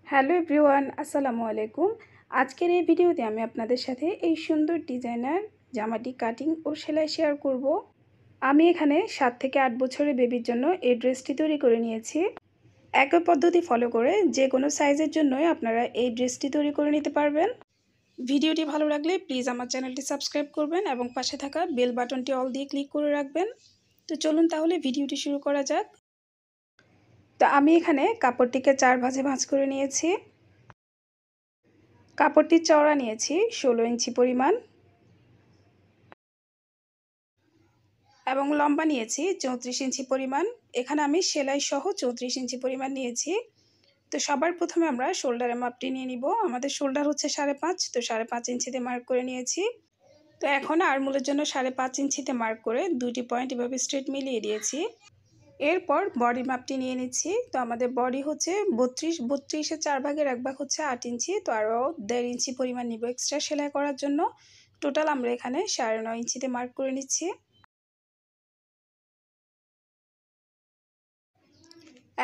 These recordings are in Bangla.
হ্যালো এভরিওয়ান, আসসালামু আলাইকুম। আজকের এই ভিডিওতে আমি আপনাদের সাথে এই সুন্দর ডিজাইনার জামাটি কাটিং ও সেলাই শেয়ার করব। আমি এখানে 7 থেকে 8 বছরের বেবির জন্য এই ড্রেসটি তৈরি করে নিয়েছি। একই পদ্ধতি ফলো করে যে কোনো সাইজের জন্যই আপনারা এই ড্রেসটি তৈরি করে নিতে পারবেন। ভিডিওটি ভালো লাগলে প্লিজ আমার চ্যানেলটি সাবস্ক্রাইব করবেন এবং পাশে থাকা বেল বাটনটি অল দিয়ে ক্লিক করে রাখবেন। তো চলুন তাহলে ভিডিওটি শুরু করা যাক। তো আমি এখানে কাপড়টিকে 4 ভাঁজে ভাঁজ করে নিয়েছি। কাপড়টির চওড়া নিয়েছি 16 ইঞ্চি পরিমাণ এবং লম্বা নিয়েছি 34 ইঞ্চি পরিমাণ। এখানে আমি সেলাই সহ 34 ইঞ্চি পরিমাণ নিয়েছি। তো সবার প্রথমে আমরা শোল্ডারের মাপটি নিয়ে নিব। আমাদের শোল্ডার হচ্ছে 5.5, তো 5.5 ইঞ্চিতে মার্ক করে নিয়েছি। তো এখন আর্মহোলের জন্য 5.5 ইঞ্চিতে মার্ক করে দুটি পয়েন্ট এভাবে স্ট্রেট মিলিয়ে দিয়েছি। এরপর বডি মাপটি নিয়ে নিচ্ছি। তো আমাদের বডি হচ্ছে 32, 4 ভাগের 1 ভাগ হচ্ছে 8 ইঞ্চি। তো আরও 1.5 ইঞ্চি পরিমাণ নিব এক্সট্রা সেলাই করার জন্য। টোটাল আমরা এখানে 9.5 ইঞ্চিতে মার্ক করে নিচ্ছি।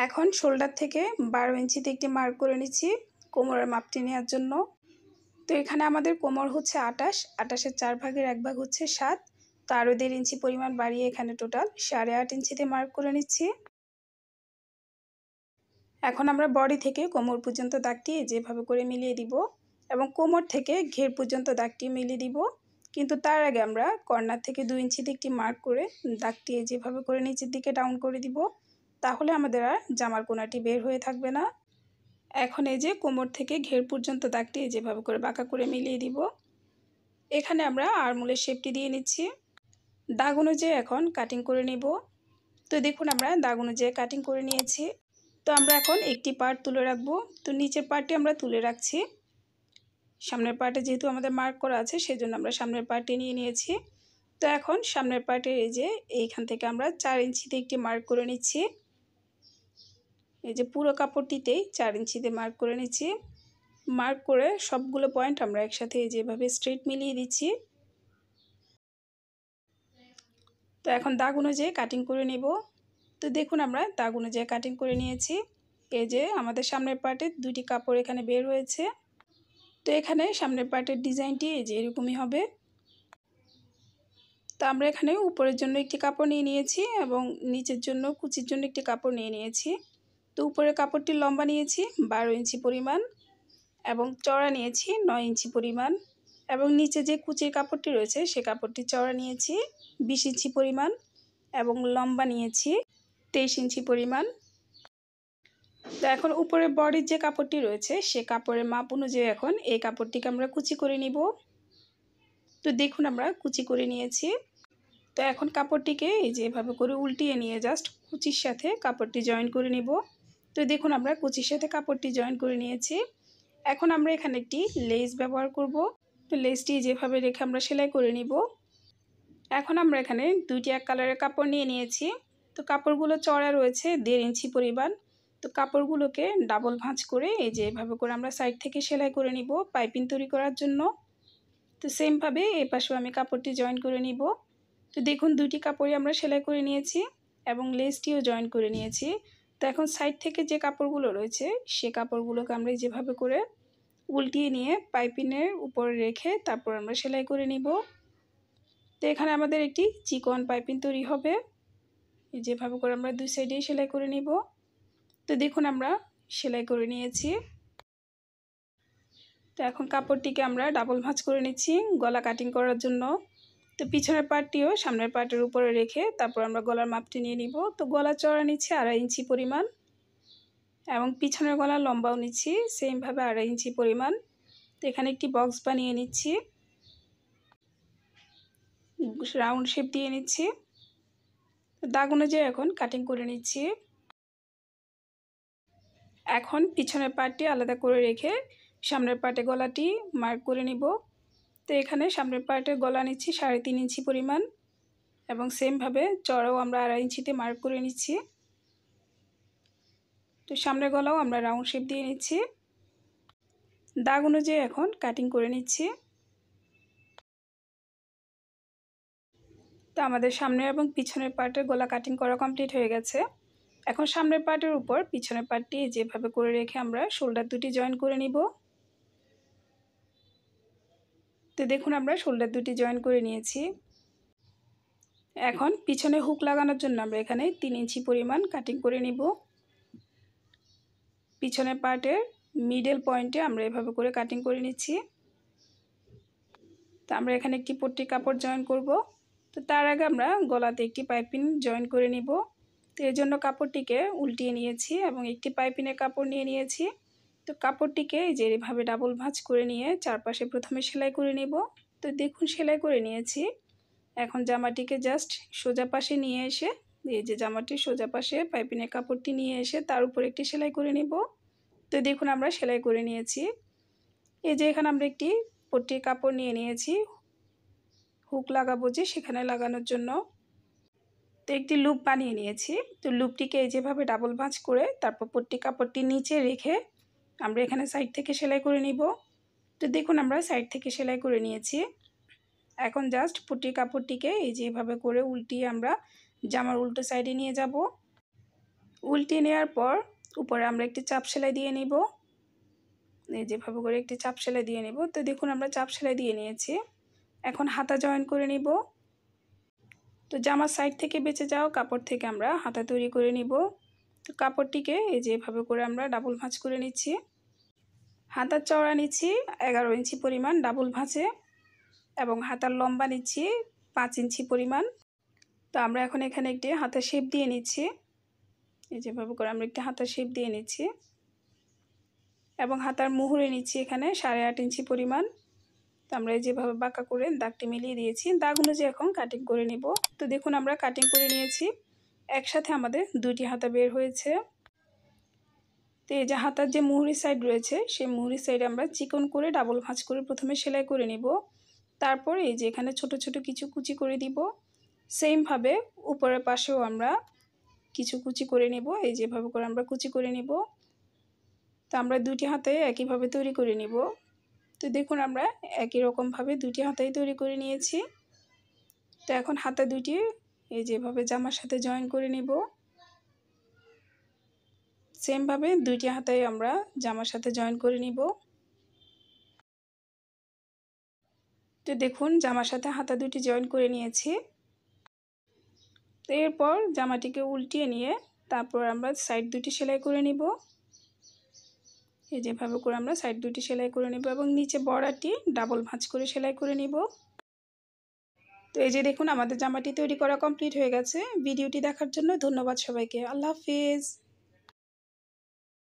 এখন শোল্ডার থেকে 12 ইঞ্চিতে একটি মার্ক করে নিচ্ছি কোমরের মাপটি নেওয়ার জন্য। তো এখানে আমাদের কোমর হচ্ছে 28, 4 ভাগের 1 ভাগ হচ্ছে 7। তো আরও 1.5 ইঞ্চি পরিমাণ বাড়িয়ে এখানে টোটাল 8.5 ইঞ্চিতে মার্ক করে নিচ্ছি। এখন আমরা বডি থেকে কোমর পর্যন্ত দাগটি যেভাবে করে মিলিয়ে দিব এবং কোমর থেকে ঘের পর্যন্ত দাগটি মিলিয়ে দিব। কিন্তু তার আগে আমরা কর্নার থেকে 2 ইঞ্চিতে একটি মার্ক করে দাগটি যেভাবে করে নিচের দিকে ডাউন করে দিব, তাহলে আমাদের আর জামার কোনাটি বের হয়ে থাকবে না। এখন এই যে কোমর থেকে ঘের পর্যন্ত দাগটি যেভাবে করে বাঁকা করে মিলিয়ে দিব। এখানে আমরা আর্মহোলের শেপটি দিয়ে নিচ্ছি। দাগ অনুযায়ী এখন কাটিং করে নিব। তো দেখুন আমরা দাগ অনুযায়ী কাটিং করে নিয়েছি। তো আমরা এখন একটি পার্ট তুলে রাখবো। তো নিচের পার্টটি আমরা তুলে রাখছি। সামনের পার্টে যেহেতু আমাদের মার্ক করা আছে সেজন্য আমরা সামনের পার্টটি নিয়ে নিয়েছি। তো এখন সামনের পার্টের এই যে এইখান থেকে আমরা 4 ইঞ্চিতে একটি মার্ক করে নিচ্ছি। এই যে পুরো কাপড়টিতেই 4 ইঞ্চিতে মার্ক করে নিচ্ছি। মার্ক করে সবগুলো পয়েন্ট আমরা একসাথে যেভাবে স্ট্রেট মিলিয়ে দিচ্ছি। তো এখন দাগ অনুযায়ী কাটিং করে নেব। তো দেখুন আমরা দাগ অনুযায়ী কাটিং করে নিয়েছি। এই যে আমাদের সামনের পার্টে দুটি কাপড় এখানে বের হয়েছে। তো এখানে সামনের পার্টের ডিজাইনটি এই যে এরকমই হবে। তো আমরা এখানে উপরের জন্য একটি কাপড় নিয়ে নিয়েছি এবং নিচের জন্য কুচির জন্য একটি কাপড় নিয়ে নিয়েছি। তো উপরের কাপড়টির লম্বা নিয়েছি 12 ইঞ্চি পরিমাণ এবং চওড়া নিয়েছি 9 ইঞ্চি পরিমাণ এবং নিচে যে কুচির কাপড়টি রয়েছে সে কাপড়টির চওড়া নিয়েছি 20 ইঞ্চি পরিমাণ এবং লম্বা নিয়েছি 23 ইঞ্চি পরিমাণ। তো এখন উপরে বডির যে কাপড়টি রয়েছে সে কাপড়ের মাপ অনুযায়ী এখন এই কাপড়টিকে আমরা কুচি করে নিব। তো দেখুন আমরা কুচি করে নিয়েছি। তো এখন কাপড়টিকে এই যে এভাবে করে উল্টিয়ে নিয়ে জাস্ট কুচির সাথে কাপড়টি জয়েন করে নিব। তো দেখুন আমরা কুচির সাথে কাপড়টি জয়েন করে নিয়েছি। এখন আমরা এখানে একটি লেস ব্যবহার করব। তো লেসটি যেভাবে রেখে আমরা সেলাই করে নিব। এখন আমরা এখানে দুইটি এক কালারের কাপড় নিয়ে নিয়েছি। তো কাপড়গুলো চওড়া রয়েছে 1.5 ইঞ্চি পরিমাণ। তো কাপড়গুলোকে ডাবল ভাঁজ করে এই যে এভাবে করে আমরা সাইড থেকে সেলাই করে নিব পাইপিং তৈরি করার জন্য। তো সেমভাবে এই পাশেও আমি কাপড়টি জয়েন করে নিব। তো দেখুন দুইটি কাপড়ই আমরা সেলাই করে নিয়েছি এবং লেসটিও জয়েন করে নিয়েছি। তো এখন সাইড থেকে যে কাপড়গুলো রয়েছে সে কাপড়গুলোকে আমরা যেভাবে করে উল্টিয়ে নিয়ে পাইপিংয়ের উপরে রেখে তারপর আমরা সেলাই করে নিব। তো এখানে আমাদের একটি চিকন পাইপিং তৈরি হবে। যেভাবে করে আমরা দুই সাইডেই সেলাই করে নিব। তো দেখুন আমরা সেলাই করে নিয়েছি। তো এখন কাপড়টিকে আমরা ডাবল ভাঁজ করে নিচ্ছি গলা কাটিং করার জন্য। তো পিছনের পার্টটিও সামনের পার্টের উপরে রেখে তারপর আমরা গলার মাপটি নিয়ে নিব। তো গলা চওড়া নিচ্ছি 2.5 ইঞ্চি পরিমাণ এবং পিছনের গলা লম্বাও নিচ্ছি সেমভাবে 2.5 ইঞ্চি পরিমাণ। তো এখানে একটি বক্স বানিয়ে নিচ্ছি, রাউন্ড শেপ দিয়ে নিচ্ছি। দাগ অনুযায়ী এখন কাটিং করে নিচ্ছি। এখন পিছনের পার্টটি আলাদা করে রেখে সামনের পার্টে গলাটি মার্ক করে নিব। তো এখানে সামনের পার্টের গলা নিচ্ছি 3.5 ইঞ্চি পরিমাণ এবং সেমভাবে চওড়াও আমরা 2.5 ইঞ্চিতে মার্ক করে নিচ্ছি। তো সামনের গলাও আমরা রাউন্ড শেপ দিয়ে নিচ্ছি। দাগ অনুযায়ী এখন কাটিং করে নিচ্ছি। তো আমাদের সামনের এবং পিছনের পার্টের গলা কাটিং করা কমপ্লিট হয়ে গেছে। এখন সামনের পার্টের উপর পিছনের পার্টটি যেভাবে করে রেখে আমরা শোল্ডার দুটি জয়েন করে নিব। তো দেখুন আমরা শোল্ডার দুটি জয়েন করে নিয়েছি। এখন পিছনে হুক লাগানোর জন্য আমরা এখানে 3 ইঞ্চি পরিমাণ কাটিং করে নিব। পিছনের পার্টের মিডল পয়েন্টে আমরা এভাবে করে কাটিং করে নিচ্ছি। তো আমরা এখানে একটি পট্টি কাপড় জয়েন করব। তো তার আগে আমরা গলাতে একটি পাইপিং জয়েন করে নিব। তো এর জন্য কাপড়টিকে উল্টিয়ে নিয়েছি এবং একটি পাইপিংয়ের কাপড় নিয়েছি। তো কাপড়টিকে এই যে এভাবে ডাবল ভাঁজ করে নিয়ে চারপাশে প্রথমে সেলাই করে নিব। তো দেখুন সেলাই করে নিয়েছি। এখন জামাটিকে জাস্ট সোজা পাশে নিয়ে এসে এই যে জামাটির সোজা পাশে পাইপিংয়ের কাপড়টি নিয়ে এসে তার উপর একটি সেলাই করে নিব। তো দেখুন আমরা সেলাই করে নিয়েছি। এই যে এখানে আমরা একটি পট্টির কাপড় নিয়েছি হুক লাগাবো যে সেখানে লাগানোর জন্য। তো একটি লুপ বানিয়ে নিয়েছি। তো লুপটিকে এই যেভাবে ডাবল ভাঁজ করে তারপর পট্টি কাপড়টি নিচে রেখে আমরা এখানে সাইড থেকে সেলাই করে নিব। তো দেখুন আমরা সাইড থেকে সেলাই করে নিয়েছি। এখন জাস্ট পট্টির কাপড়টিকে এই যেভাবে করে উল্টিয়ে আমরা জামার উল্টো সাইডে নিয়ে যাব। উল্টিয়ে নেওয়ার পর উপরে আমরা একটি চাপ সেলাই দিয়ে নিব। এই যেভাবে করে একটি চাপ সেলাই দিয়ে নিব। তো দেখুন আমরা চাপ সেলাই দিয়ে নিয়েছি। এখন হাতা জয়েন করে নিব। তো জামার সাইড থেকে বেঁচে যাওয়া কাপড় থেকে আমরা হাতা তৈরি করে নিব। তো কাপড়টিকে এই যেভাবে করে আমরা ডাবল ভাঁজ করে নিচ্ছি। হাতার চওড়া নিচ্ছি 11 ইঞ্চি পরিমাণ ডাবল ভাঁজে এবং হাতার লম্বা নিচ্ছি 5 ইঞ্চি পরিমাণ। তো আমরা এখন এখানে একটি হাতার শেপ দিয়ে নিচ্ছি। এই যেভাবে করে আমরা একটি হাতার শেপ দিয়ে নিচ্ছি এবং হাতার মুহুরে নিচ্ছি এখানে 8.5 ইঞ্চি পরিমাণ। তো আমরা এই যেভাবে বাঁকা করে দাগটি মিলিয়ে দিয়েছি। দাগ অনুযায়ী এখন কাটিং করে নিব। তো দেখুন আমরা কাটিং করে নিয়েছি। একসাথে আমাদের দুইটি হাতা বের হয়েছে। তো এই যে হাতার যে মুহুরি সাইড রয়েছে সেই মুহুরি সাইডে আমরা চিকন করে ডাবল ভাঁজ করে প্রথমে সেলাই করে নিব। তারপর এই যে এখানে ছোট ছোট কিছু কুচি করে দিব। সেমভাবে উপরের পাশেও আমরা কিছু কুচি করে নিব। এই যেভাবে করে আমরা কুচি করে নিব। তো আমরা দুটি হাতে একইভাবে তৈরি করে নিব। তো দেখুন আমরা একই রকমভাবে দুটি হাতাই তৈরি করে নিয়েছি। তো এখন হাতা দুটি এই যেভাবে জামার সাথে জয়েন করে নিব। সেমভাবে দুইটি হাতাই আমরা জামার সাথে জয়েন করে নিব। তো দেখুন জামার সাথে হাতা দুটি জয়েন করে নিয়েছি। তো এরপর জামাটিকে উল্টিয়ে নিয়ে তারপর আমরা সাইড দুটি সেলাই করে নিব। এই যেভাবে করে আমরা সাইড দুটি সেলাই করে নিব এবং নিচে বর্ডারটি ডাবল ভাঁজ করে সেলাই করে নিব। তো এই যে দেখুন আমাদের জামাটি তৈরি করা কমপ্লিট হয়ে গেছে। ভিডিওটি দেখার জন্য ধন্যবাদ সবাইকে। আল্লাহ হাফিজ।